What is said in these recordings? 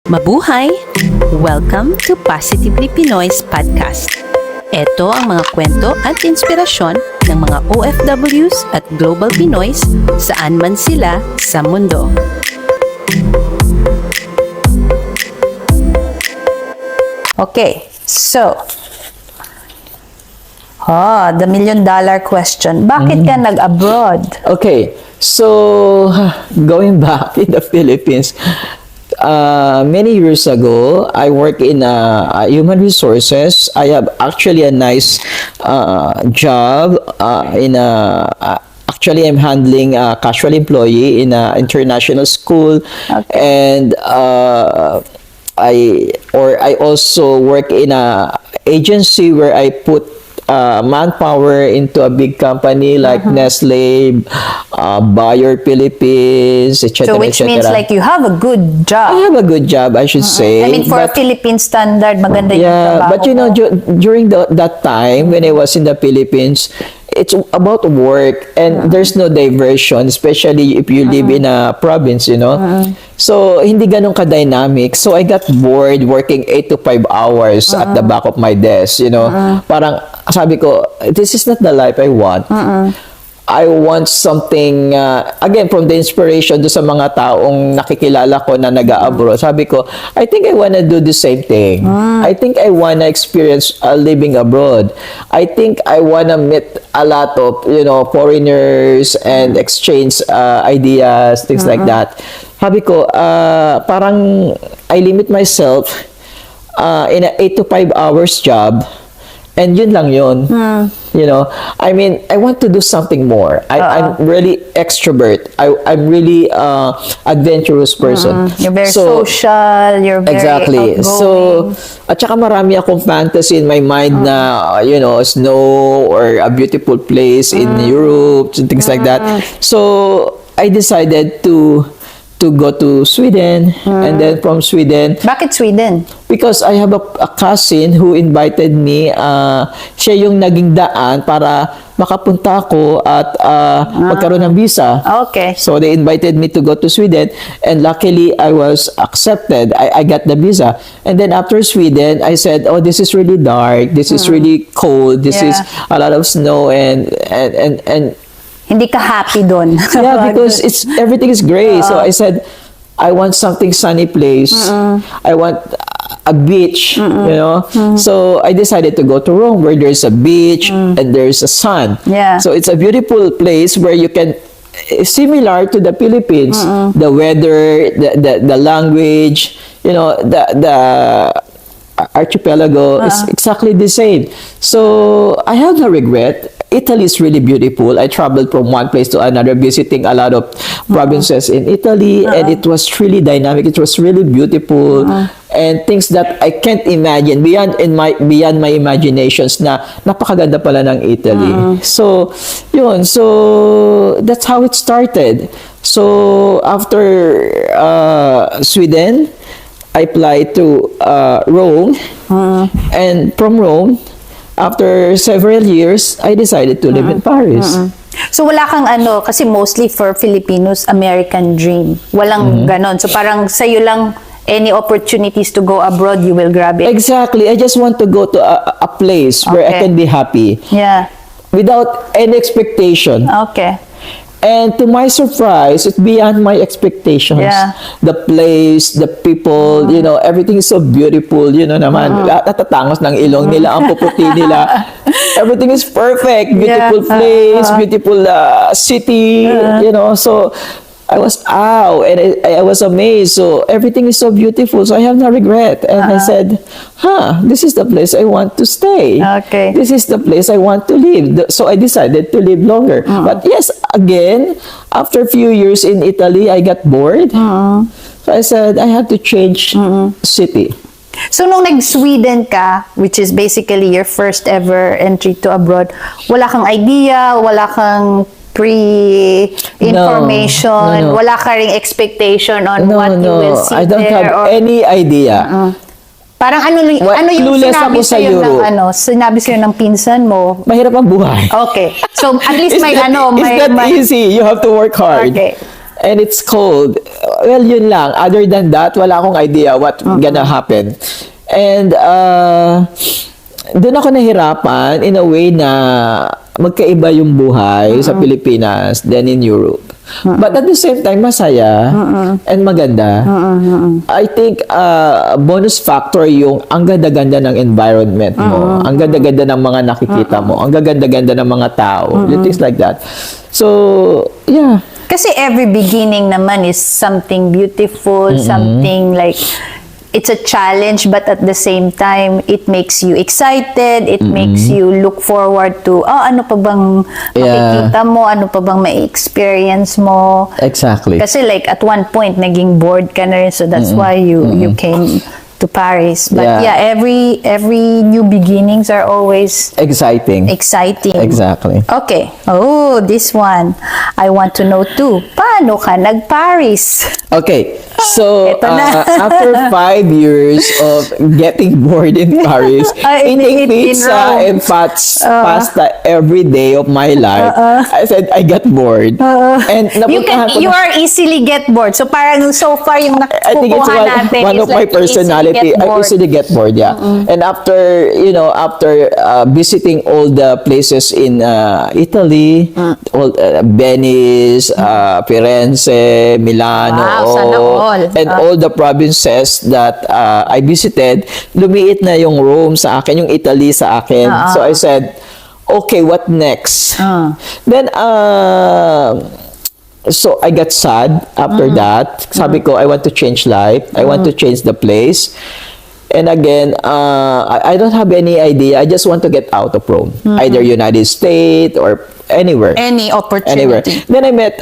Mabuhay! Welcome to Positively Pinoys Podcast. Ito ang mga kwento at inspirasyon ng mga OFWs at Global Pinoys saan man sila sa mundo. Okay, so, the million-dollar question. Bakit ka nag-abroad? Okay, so going back in the Philippines, many years ago, I work in human resources. I have actually a nice job actually I'm handling a casual employee in an international school. Okay. And I also work in a agency where I put manpower into a big company like Nestle, Bayer Philippines, etc. So, which means like you have a good job. I have a good job, I should say. I mean, for a Philippine standard, maganda yung trabaho. But you know, during that time when I was in the Philippines, it's about work and there's no diversion, especially if you live in a province, you know. So, hindi ganun ka-dynamic. So, I got bored working 8 to 5 hours at the back of my desk, you know. Parang, sabi ko, this is not the life I want. I want something, again, from the inspiration do sa mga taong nakikilala ko na nag-abroad. Sabi ko, I think I wanna do the same thing. I think I wanna experience living abroad. I think I wanna meet a lot of, you know, foreigners and exchange ideas, things like that. Sabi ko, parang I limit myself in an 8 to 5 hours job. And yun lang yun. You know, I mean, I want to do something more. I'm really extrovert. I'm really adventurous person. You're very social. You're very exactly. outgoing. So, at saka marami akong fantasy in my mind na, you know, snow or a beautiful place in Europe, things like that. So, I decided to go to Sweden, and then from Sweden. Bakit Sweden? Because I have a cousin who invited me. Siya yung naging daan para makapunta ako at magkaroon ng visa. Okay. So they invited me to go to Sweden, and luckily I was accepted. I got the visa, and then after Sweden, I said, "Oh, this is really dark. This is really cold. This is a lot of snow and." Hindi ka happy doon. Yeah, because everything is gray. So I said, I want something sunny place. I want a beach, you know. So I decided to go to Rome, where there's a beach and there's a sun. Yeah. So it's a beautiful place where you can, similar to the Philippines, the weather, the language, you know, the archipelago is exactly the same. So I have no regret. Italy is really beautiful. I traveled from one place to another, visiting a lot of provinces in Italy, and it was really dynamic. It was really beautiful, and things that I can't imagine beyond my imaginations. Na napakaganda pala ng Italy. So, yun. So that's how it started. So after Sweden, I applied to Rome, and from Rome, after several years, I decided to live in Paris. So wala kang kasi mostly for Filipinos, American dream. Walang ganon. So parang sa'yo lang, any opportunities to go abroad, you will grab it. Exactly. I just want to go to a place where I can be happy. Yeah. Without any expectation. Okay. And to my surprise, it's beyond my expectations. Yeah. The place, the people, you know, everything is so beautiful. You know naman, natatangos ng ilong nila, ang puputi nila. Everything is perfect. Beautiful place, beautiful city, you know. So I was and I was amazed. So everything is so beautiful. So I have no regret. And I said, this is the place I want to stay. Okay. This is the place I want to live. So I decided to live longer. But yes, again, after a few years in Italy, I got bored. So I said, I have to change city. So nung nag-Sweden ka, which is basically your first ever entry to abroad, wala kang idea, wala kang pre-information, No. wala ka ring expectation on what you will see I don't there? have any idea. Parang ano yung clueless sinabi ako sa sa'yo ng Europe. sinabi sa'yo ng pinsan mo? Mahirap ang buhay. Okay. So at least may It's not easy. You have to work hard. Okay. And it's cold. Well, yun lang. Other than that, wala akong idea what gonna happen. And doon ako nahirapan in a way na magkaiba yung buhay sa Pilipinas than in Europe. But at the same time, masaya and maganda. I think bonus factor yung ang ganda-ganda ng environment mo, ang ganda-ganda ng mga nakikita mo, ang ganda-ganda ng mga tao, things like that. So, yeah. Kasi every beginning naman is something beautiful, something like it's a challenge, but at the same time, it makes you excited. It makes you look forward to, ano pa bang makikita mo? Ano pa bang ma-experience mo? Exactly. Kasi like at one point, naging bored ka na rin. So that's why you came to Paris. But every new beginnings are always exciting. Exactly. Okay. Oh, this one. I want to know too. Paano ka nag-Paris? Okay. So, after 5 years of getting bored in Paris, eating pizza and pasta every day of my life, I said, I got bored. And you are easily get bored. So, parang so far yung I think it's one of my personality. I easily get bored, yeah. And after, visiting all the places in Italy, Venice, Firenze, Milano, and all the provinces that I visited, lumiit na yung Rome sa akin, yung Italy sa akin. So I said, okay, what next? Then, so I got sad after that. Sabi ko, I want to change life. I want to change the place. And again, I don't have any idea. I just want to get out of Rome, either United States or anywhere. Any opportunity. Anywhere. Then I met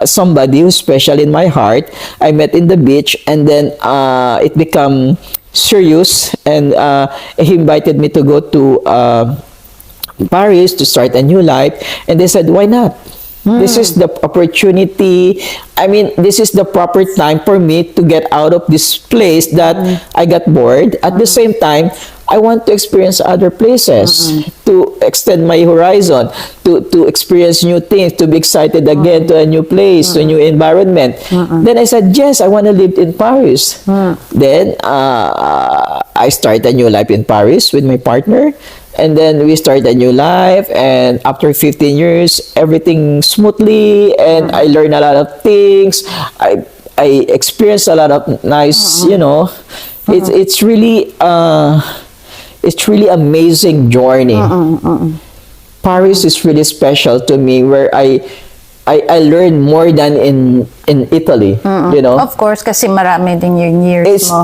somebody who's special in my heart. I met in the beach, and then it became serious. And he invited me to go to Paris to start a new life. And they said, why not? This is the opportunity. I mean, this is the proper time for me to get out of this place that I got bored. At the same time, I want to experience other places, to extend my horizon, to experience new things, to be excited again to a new place, to a new environment. Then I said, yes, I want to live in Paris. Then I started a new life in Paris with my partner. And then we started a new life, and after 15 years, everything smoothly, and I learned a lot of things. I experienced a lot of nice, it's really amazing journey. Paris is really special to me, where I learned more than in Italy, Of course, kasi marami din yung years mo.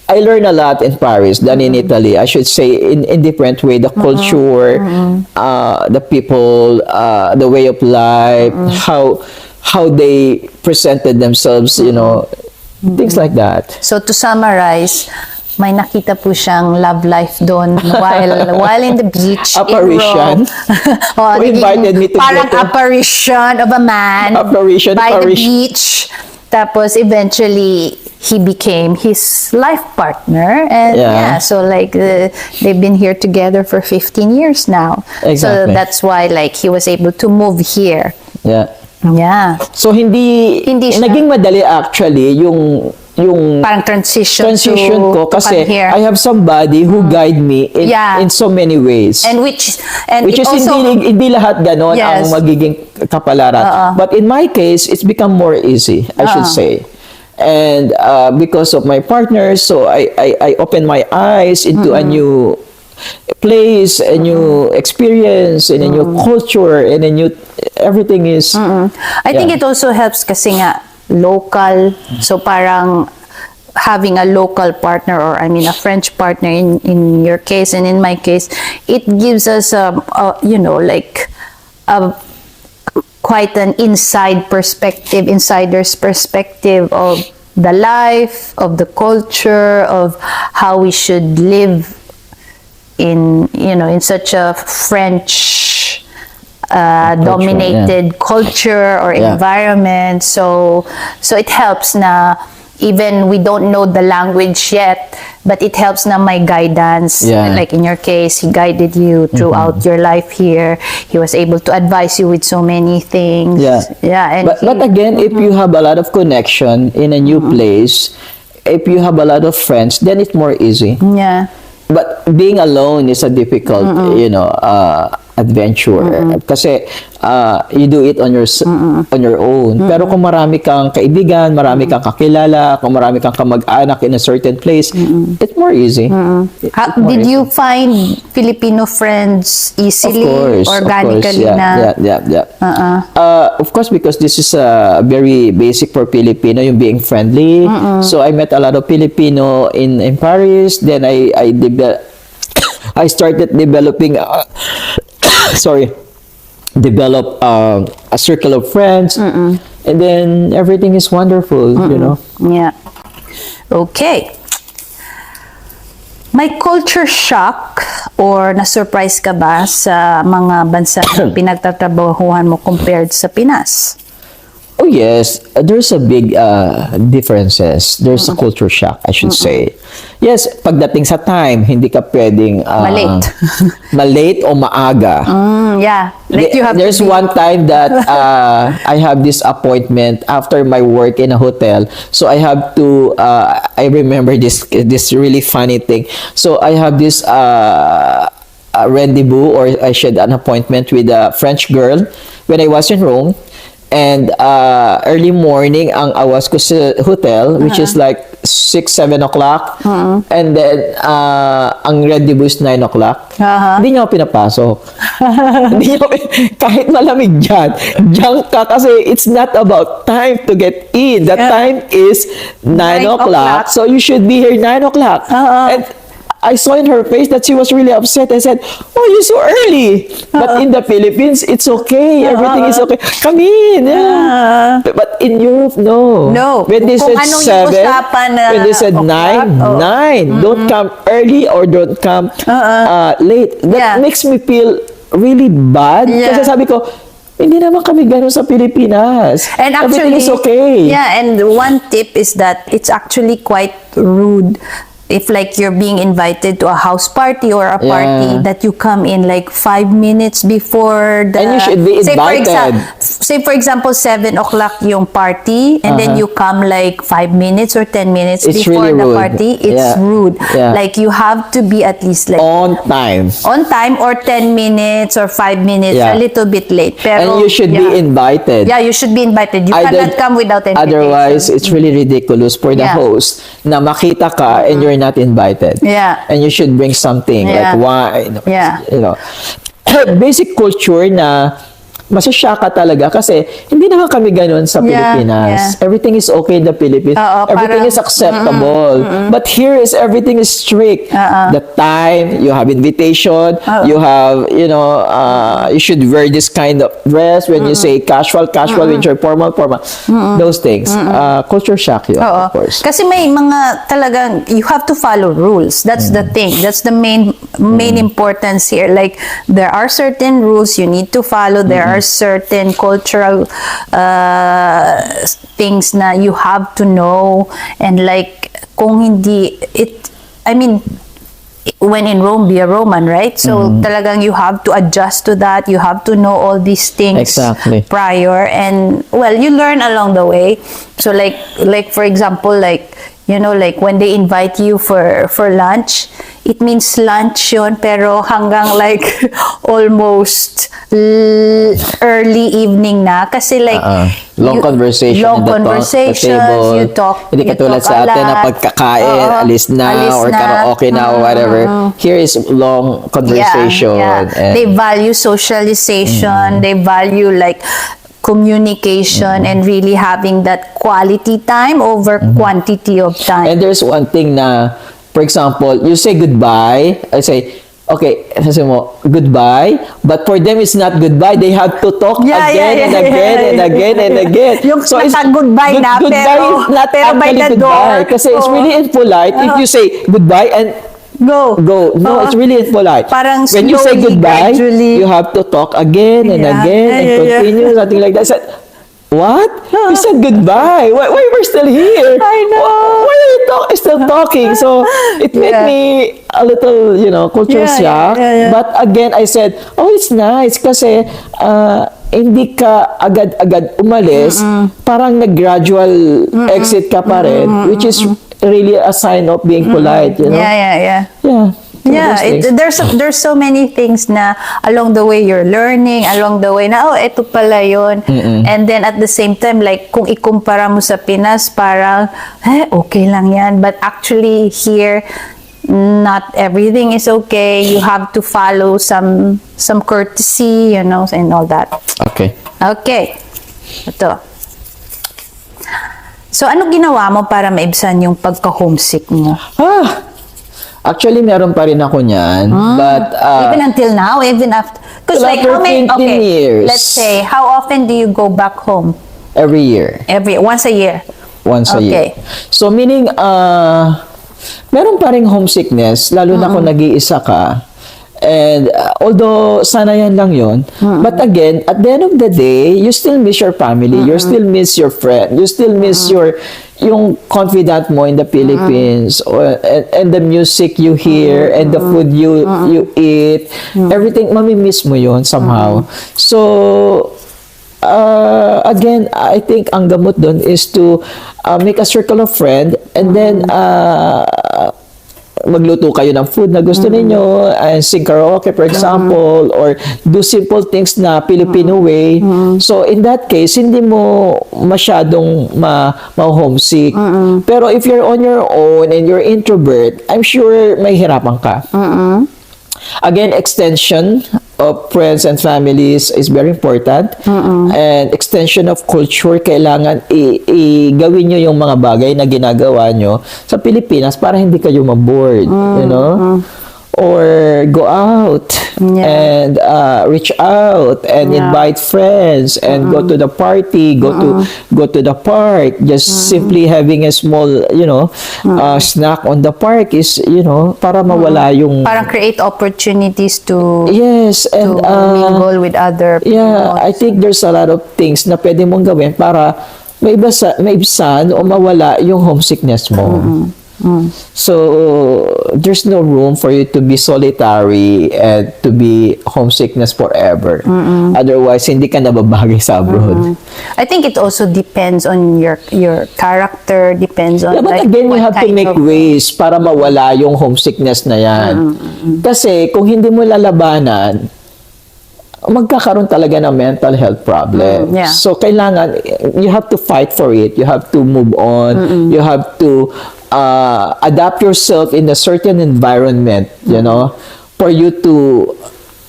I learned a lot in Paris than in Italy. I should say in different way, the culture, the people, the way of life, how they presented themselves, things like that. So to summarize, may nakita po siyang love life doon while in the beach. Apparition. Who invited me to parang apparition of a man by the beach. Tapos eventually he became his life partner, and so like they've been here together for 15 years now. Exactly. So that's why like he was able to move here. Yeah. So hindi siya naging madali actually yung parang transition ko kasi I have somebody who guide me in so many ways. And which is also, hindi lahat ganon ang magiging kapalaran. But in my case, it's become more easy, I should say. And because of my partner, so I opened my eyes into a new place, a new experience, and a new culture, and a new everything is. I think it also helps kasi nga local. So parang having a local partner, or I mean a French partner in your case and in my case, it gives us quite an insider's perspective of the life, of the culture, of how we should live in such a French dominated culture or environment. So it helps na even we don't know the language yet, but it helps na may guidance. Yeah. Like in your case, he guided you throughout your life here. He was able to advise you with so many things. Yeah. And But again, if you have a lot of connection in a new place, if you have a lot of friends, then it's more easy. yeah. But being alone is a difficult, adventure. Kasi you do it on your own. Pero kung marami kang kaibigan, marami kang kakilala, kung marami kang kamag-anak in a certain place, it's more easy. How, did you find Filipino friends easily, organically? Of course, because this is very basic for Filipino, yung being friendly. So I met a lot of Filipino in Paris. Then I started developing develop a circle of friends, and then everything is wonderful, you know. Yeah. Okay. May culture shock or na-surprise ka ba sa mga bansa na pinagtatrabahuhan mo compared sa Pinas? Oh yes, there's a big differences. There's a culture shock, I should say. Yes, pagdating sa time, hindi ka pwedeng Malate. malate o maaga. Yeah. Like you have There's to be, one time that I have this appointment after my work in a hotel. So I have to I remember this really funny thing. So I have this a rendezvous, or I should an appointment with a French girl when I was in Rome. And early morning ang awas ko sa hotel, which is like 6-7 o'clock. And then ang rendezvous is 9 o'clock. Hindi niya ako pinapasok. Hindi niya kahit malamig diyan ka, kasi it's not about time to get in. The time is 9 o'clock. So you should be here 9 o'clock. And I saw in her face that she was really upset. I said, "Oh, you're so early." But in the Philippines, it's okay. Everything is okay. Come in. But in Europe, no. No. When they Kung said anong 7, usapan na when they said o'clock, 9, don't come early or don't come late. That makes me feel really bad. Kasi sabi ko, hindi naman kami gano'n sa Pilipinas. And actually, everything is okay. Yeah, and one tip is that it's actually quite rude if like you're being invited to a house party or a party, that you come in like 5 minutes before the... And you should be invited. Say for example, 7 o'clock yung party, and then you come like 5 minutes or 10 minutes It's before really the rude. party. It's rude. Like you have to be at least like... On time. On time, or 10 minutes or 5 minutes, a little bit late. Pero, And you should be invited. Yeah, you should be invited. You cannot come without invitation. Otherwise, it's really ridiculous for the host na makita ka and you're not invited. Yeah. And you should bring something like wine. You know. Basic culture na masasya ka talaga kasi hindi naman kami ganun sa Pilipinas. Everything is okay in the Philippines. Everything is acceptable. But here is everything is strict. The time, you have invitation, you have, you know, you should wear this kind of dress. When you say casual, when you're formal. Those things. Culture shock yun, of course. Kasi may mga talagang, you have to follow rules. That's the thing. That's the main importance here. Like, there are certain rules you need to follow. There are certain cultural things na you have to know, and like kung hindi when in Rome, be a Roman, right? So talagang you have to adjust to that. You have to know all these things prior, and well, you learn along the way. So like for example, like, you know, like when they invite you for lunch, it means lunch yun, pero hanggang like almost early evening na, kasi like long conversation long at conversations, the table. you talk, hindi katulad sa atin na pagkakain, alis na or karaoke na or whatever. Here is long conversation. And they value socialization, they value like communication, and really having that quality time over quantity of time. And there's one thing na, for example, you say goodbye, I say, okay, sabi mo, goodbye, but for them it's not goodbye. They have to talk again and again. Yung so it's goodbye na, goodbye pero, is not pero by actually the goodbye. door. Kasi it's really impolite if you say goodbye and go. No, it's really impolite. Parang when you say slowly, goodbye, gradually, you have to talk again and again and continue, something like that. So, What? You said goodbye. Why we're still here? I know. Why are you still talking? So it made Yeah. me a little, culture shock. yeah. But again, I said, oh, it's nice kasi hindi ka agad-agad umalis. Parang nag-gradual exit ka pa rin, which is really a sign of being polite, Yeah. Yeah. Yeah, Those things. there's so many things na along the way you're learning, along the way na, eto pala yun. And then at the same time, like, kung ikumpara mo sa Pinas, parang, okay lang yan. But actually here, not everything is okay. You have to follow some courtesy, and all that. Okay. Okay. Ito. So, ano ginawa mo para maibsan yung pagka-homesick mo? Actually, meron pa rin ako niyan. But, Even until now, even after, because like how many? 15 Okay, years. let's say how often do you go back home? every year. Once a year. Once a year. Okay. So, meaning, meron pa rin homesickness, lalo na kung nag-iisa ka. And although sana yan lang yun, but again, at the end of the day, you still miss your family, you still miss your friend, you still miss yung confidant mo in the Philippines, and the music you hear, and the food you eat, everything, mamimiss mo yun somehow. So, again, I think ang gamot dun is to make a circle of friend, and then magluto kayo ng food na gusto ninyo, and sing karaoke, for example, or do simple things na Filipino way. So, in that case, hindi mo masyadong ma-homesick. Pero if you're on your own and you're introvert, I'm sure may hirapan ka. Again, extension of friends and families is very important. And extension of culture, kailangan gawin nyo yung mga bagay na ginagawa nyo sa Pilipinas para hindi kayo mabored, or go out and reach out and invite friends and go to the party, go to the park. Just simply having a small, snack on the park is, para mawala yung Parang create opportunities to yes, and mingle with other people. yeah, I think there's a lot of things na pwede mong gawin para maibsan o mawala yung homesickness mo. So, there's no room for you to be solitary and to be homesickness forever. Otherwise, hindi ka nababagay sa abroad. I think it also depends on your character, depends on Yeah, but like, again, you what have to kind make of- ways para mawala yung homesickness na yan. Kasi kung hindi mo lalabanan, magkakaroon talaga ng mental health problem. Yeah. So, kailangan, you have to fight for it. You have to move on. You have to adapt yourself in a certain environment, for you to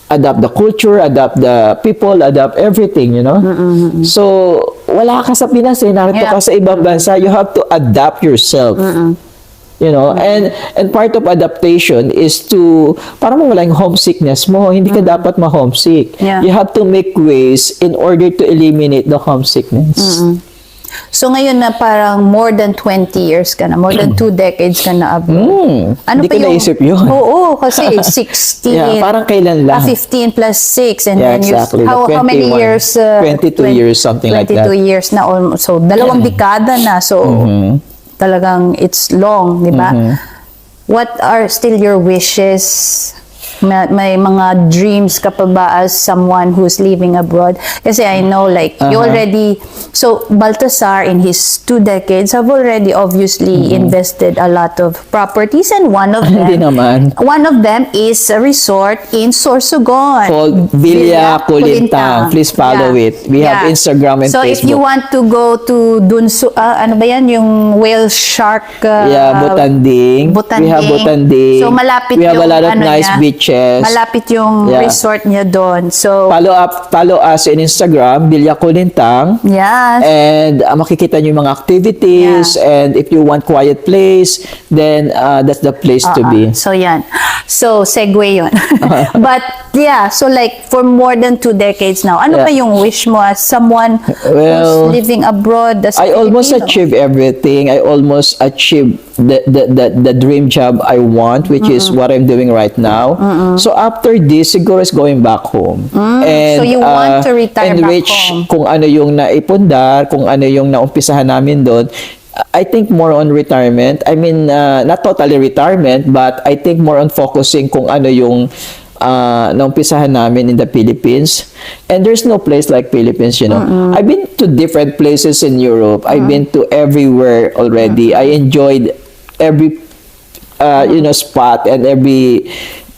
adapt the culture, adapt the people, adapt everything, So, wala ka sa Pinas, narito ka sa ibang bansa, you have to adapt yourself. And part of adaptation is to para mawala yung homesickness mo, hindi ka dapat ma-homesick. Yeah. You have to make ways in order to eliminate the homesickness. So ngayon na parang more than 20 years ka na, more than 2 decades ka na abroad. Hindi ko naisip yun. Oo, kasi 16. Yeah, parang kailan lang. 15 plus 6 and Yeah, then exactly. how many 21, years? 22 years, something like that. 22 years na almost. So, 2 dekada na. So, talagang it's long, di ba? What are still your wishes? May mga dreams ka pa ba as someone who's living abroad? Kasi I know like you already, so Balthazar in his 2 decades have already obviously invested a lot of properties, and one of Hindi them, naman. one of them is a resort in Sorsogon. Called Villa Kulintang. Please follow it. We have Instagram and so Facebook. if you want to go to Dunsu, ano ba yan? Yung whale shark. Butanding. We have Butanding. So malapit We have a yung, lot of ano nice niya, beaches. malapit yung resort niya doon. So Follow us in Instagram, Villa Kulintang. yes. And makikita nyo yung mga activities, and if you want quiet place, then that's the place to be. So yan. So segue yun. But yeah, so like for more than 2 decades now, ano pa yung wish mo as someone Well, who's living abroad? As I almost Filipino? achieved everything. I almost achieved the dream job I want, which is what I'm doing right now. So after this, siguro is going back home. And, So you want to retire back enrich home? kung ano yung naipundar, kung ano yung naumpisahan namin doon. I think more on retirement. I mean, not totally retirement, but I think more on focusing kung ano yung naumpisahan namin in the Philippines. And there's no place like Philippines, you know. I've been to different places in Europe. I've been to everywhere already. I enjoyed every spot and every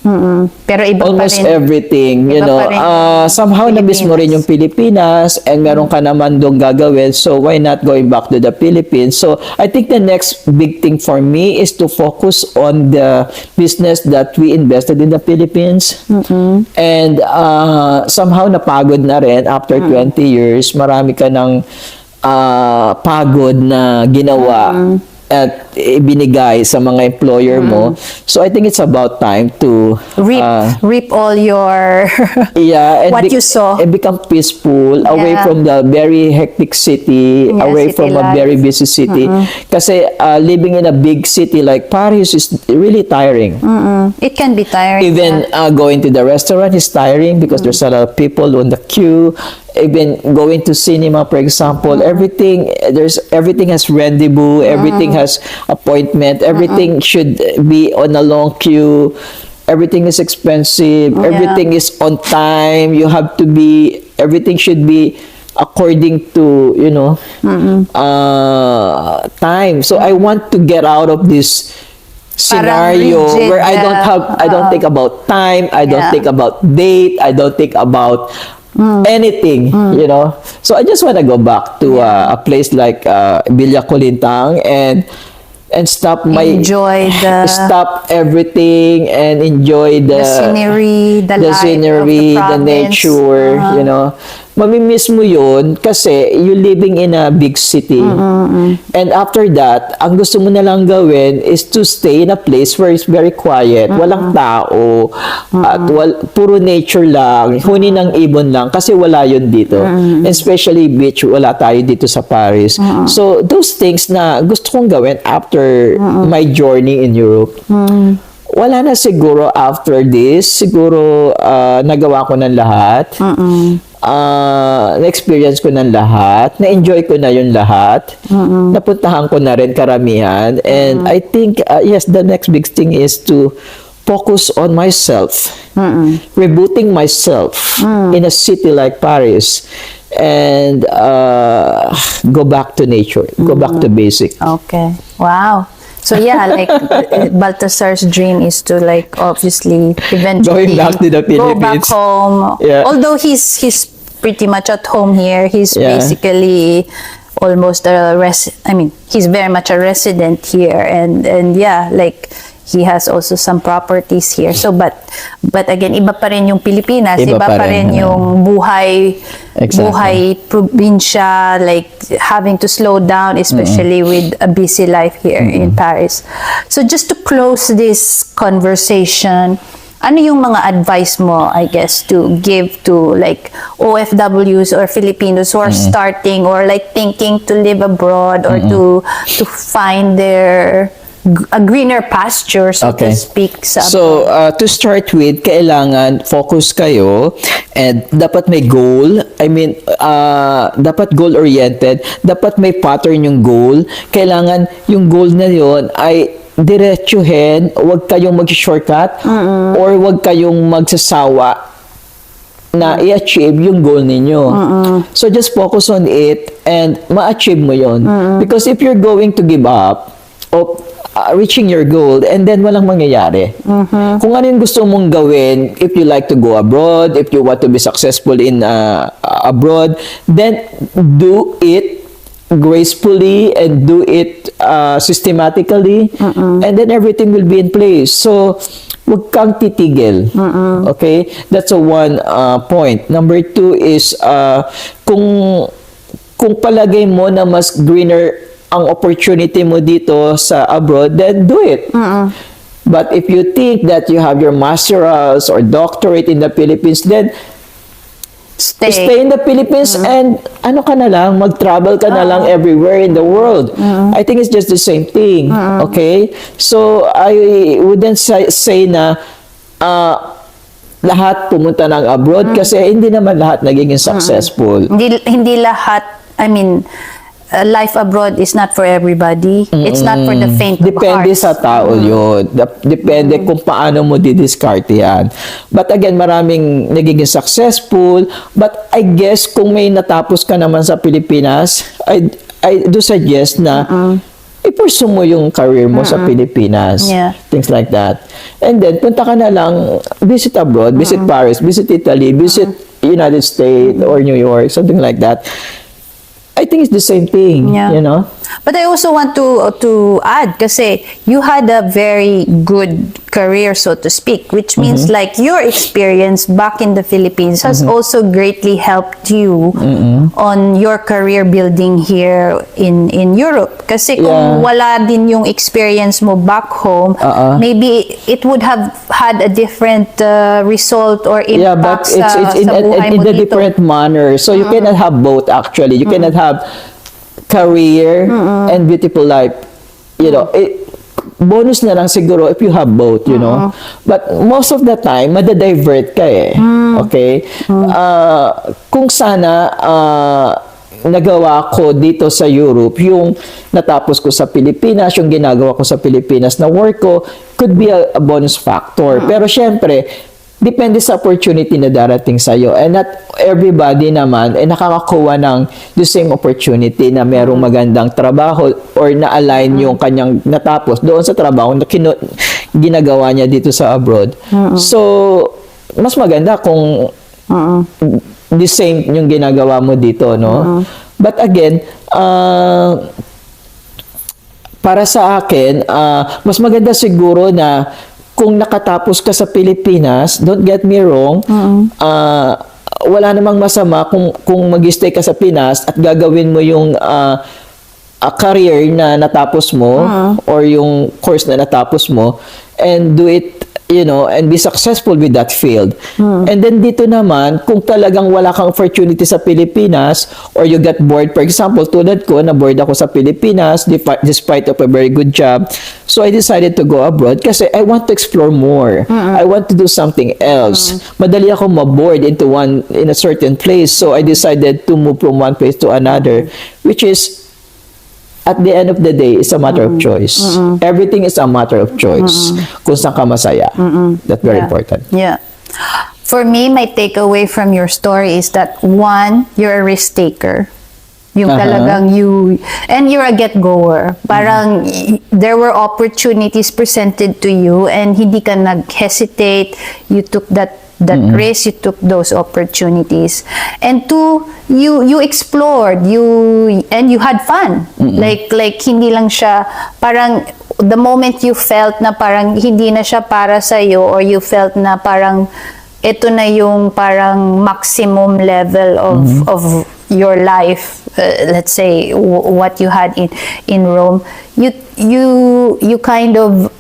Pero iba almost pa rin. everything, you Iba know. pa rin yung Somehow na-miss mo rin yung Pilipinas and meron ka naman doon gagawin. So why not going back to the Philippines? So I think the next big thing for me is to focus on the business that we invested in the Philippines. And somehow napagod na rin after 20 years. Marami ka ng pagod na ginawa at ibinigay sa mga employer mo. So I think it's about time to Reap all your and what you saw. and become peaceful away Yeah. from the very hectic city, Yeah, away city from a life. very busy city. Kasi living in a big city like Paris is really tiring. It can be tiring. Even going to the restaurant is tiring because there's a lot of people on the queue. Even going to cinema, for example, everything has rendezvous, everything has appointment, everything should be on a long queue. Everything is expensive. Everything is on time. You have to be. Everything should be according to time. So I want to get out of this scenario rigid, where I don't think about time, I don't think about date, I don't think about anything, you know. So I just want to go back to a place like Villa Colintang and Enjoy the stop everything and enjoy the scenery, the life scenery, of the the province. nature, you know. Mamimiss mo yun kasi you living in a big city. And after that, ang gusto mo na lang gawin is to stay in a place where it's very quiet, walang tao, at puro nature lang, huni ng ibon lang kasi wala yun dito. Especially beach, wala tayo dito sa Paris. So those things na gusto kong gawin after my journey in Europe. Wala na siguro after this. Siguro nagawa ko ng lahat. Na-experience ko ng lahat. Na-enjoy ko na yung lahat. Napuntahan ko na rin karamihan. And I think, yes, the next big thing is to focus on myself. Rebooting myself in a city like Paris. And go back to nature. Go back to basic. Okay. Wow. So yeah, like Balthazar's dream is to like obviously eventually Going back to the go back Philippines. home. Yeah. Although he's pretty much at home here. He's Yeah. basically almost he's very much a resident here, and yeah, like he has also some properties here. So but again, iba pa rin yung Pilipinas, iba pa rin yung buhay Exactly. buhay probinsya, like having to slow down, especially with a busy life here in Paris. So just to close this conversation, ano yung mga advice mo, I guess, to give to like OFWs or Filipinos who are starting or like thinking to live abroad or to find their a greener pasture, so to speak. So, to start with, kailangan focus kayo and dapat may goal. I mean, dapat goal-oriented. Dapat may pattern yung goal. Kailangan yung goal na yon ay diretsuhin. Huwag kayong mag-shortcut or huwag kayong magsasawa na i-achieve yung goal ninyo. So, just focus on it and ma-achieve mo yon. Because if you're going to give up of reaching your goal and then walang mangyayari. Kung ano yung gusto mong gawin, if you like to go abroad, if you want to be successful in abroad, then do it gracefully and do it systematically and then everything will be in place. So, wag kang titigil. Okay? That's a one point. Number two is kung palagay mo na mas greener ang opportunity mo dito sa abroad, then do it. But if you think that you have your master's or doctorate in the Philippines, then stay in the Philippines and ano ka na lang, mag-travel ka na lang everywhere in the world. I think it's just the same thing. Okay? So, I wouldn't say na lahat pumunta ng abroad kasi hindi naman lahat naging successful. Hindi lahat, I mean, life abroad is not for everybody. It's not for the faint of Depende heart. sa tao yun. Depende kung paano mo didiscard yan. But again, maraming nagiging successful. But I guess kung may natapos ka naman sa Pilipinas, I do suggest na i-pursue mo yung career mo sa Pilipinas. Yeah. Things like that. And then, punta ka na lang, visit abroad, visit Paris, visit Italy, visit United States or New York, something like that. I think it's the same thing, Yeah. you know? But I also want to add, kasi you had a very good career, so to speak, which means like your experience back in the Philippines has also greatly helped you on your career building here in Europe. Kasi kung wala din yung experience mo back home, maybe it would have had a different result or impact it's in sa buhay mo a dito. different manner. So you cannot have both actually. You cannot have career and beautiful life. You know, bonus na lang siguro if you have both, you know. But most of the time, madadivert ka eh. Okay? Kung sana nagawa ko dito sa Europe, yung natapos ko sa Pilipinas, yung ginagawa ko sa Pilipinas na work ko, could be a bonus factor. Pero syempre, depende sa opportunity na darating sa'yo. And not everybody naman ay nakakakuha ng the same opportunity na merong magandang trabaho or na-align yung kanyang natapos doon sa trabaho na ginagawa niya dito sa abroad. So, mas maganda kung the same yung ginagawa mo dito, no? But again, para sa akin, mas maganda siguro na kung nakatapos ka sa Pilipinas, don't get me wrong, wala namang masama kung mag-stay ka sa Pinas at gagawin mo yung career na natapos mo or yung course na natapos mo and do it, you know, and be successful with that field. And then dito naman, kung talagang wala kang opportunity sa Pilipinas or you get bored, for example, tulad ko, na-bored ako sa Pilipinas despite of a very good job. So I decided to go abroad kasi I want to explore more. I want to do something else. Madali ako ma-bored in a certain place. So I decided to move from one place to another, which is at the end of the day, it's a matter of choice. Everything is a matter of choice. Kung saan ka masaya. That's very important. Yeah. For me, my takeaway from your story is that one, you're a risk taker. Yung talagang and you're a get-goer. Parang there were opportunities presented to you and hindi ka nag-hesitate. You took that risk, you took those opportunities. And two, you explored, and you had fun. Like hindi lang siya parang the moment you felt na parang hindi na siya para sa iyo or you felt na parang ito na yung parang maximum level of your life, let's say what you had in Rome, you kind of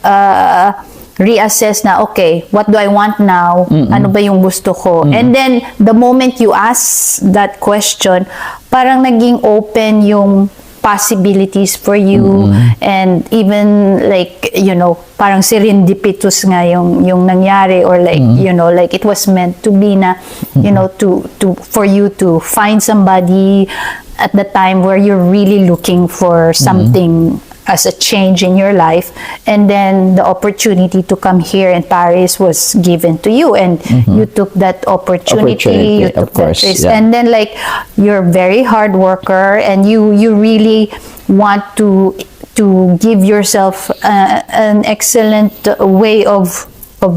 reassess na, okay, what do I want now? Ano ba yung gusto ko? And then, the moment you ask that question, parang naging open yung possibilities for you and even like, you know, parang serendipitous nga yung nangyari or like, you know, like it was meant to be na, you know, for you to find somebody at the time where you're really looking for something as a change in your life, and then the opportunity to come here in Paris was given to you, and you took that opportunity, you took that risk, and then like you're a very hard worker, and you really want to give yourself an excellent way of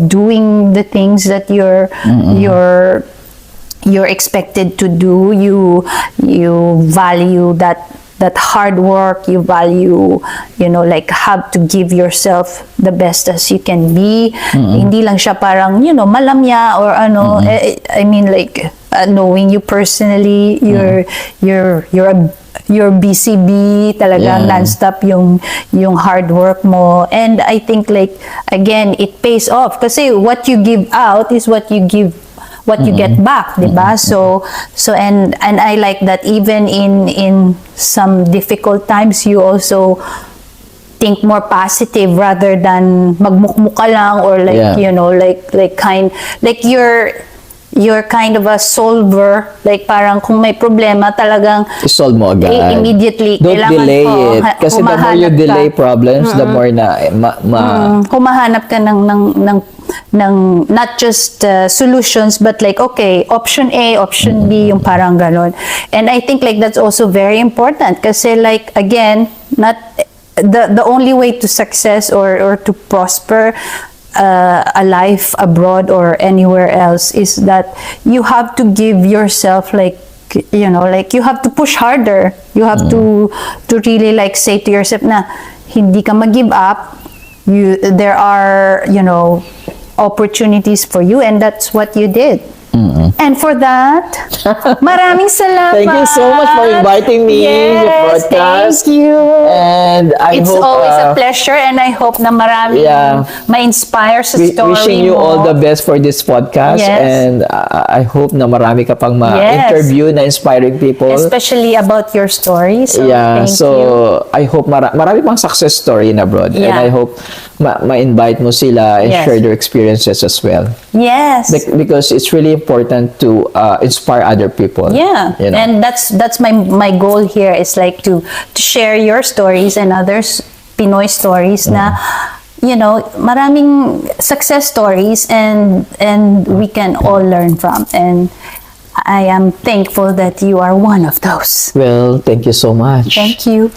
doing the things that you're expected to do. You value that hard work, you value, you know, like have to give yourself the best as you can be. Hindi lang siya parang, you know, malamya or ano. I mean, like knowing you personally, you're BCB talaga, non-stop yung hard work mo. And I think like again, it pays off kasi what you give out is what you get back, diba? So and I like that even in some difficult times you also think more positive rather than magmukmuk ka lang, or like, Yeah. you know, like you're kind of a solver, like parang kung may problema talagang I-solve mo agad. immediately Don't kailangan delay ko, it. Kasi the more you humahanap ka. delay problems, the more na Humahanap ka ng not just solutions, but like, okay, option A, option B, yung parang ganon. And I think like that's also very important kasi like, again, not the only way to success or to prosper a life abroad or anywhere else is that you have to give yourself, like, you know, like you have to push harder. You have to really like say to yourself na hindi ka mag-give up. There are, you know, opportunities for you, and that's what you did. And for that, maraming salamat. Thank you so much for inviting me in your Yes, podcast. thank you. And I It's hope always a pleasure, and I hope na maraming ma-inspire sa story wishing you mo. all the best for this podcast. Yes. And I hope na marami ka pang ma-interview na inspiring people. Especially about your story. So Yeah, thank so you. I hope marami pang success story in abroad. And Yeah. I hope ma-invite mo sila and Yes. share their experiences as well. Yes. Because it's really important to inspire other people. Yeah, you know? and that's my goal here, is like to share your stories and others Pinoy stories na, you know, maraming success stories, and we can all learn from, and I am thankful that you are one of those. Well, thank you so much. Thank you.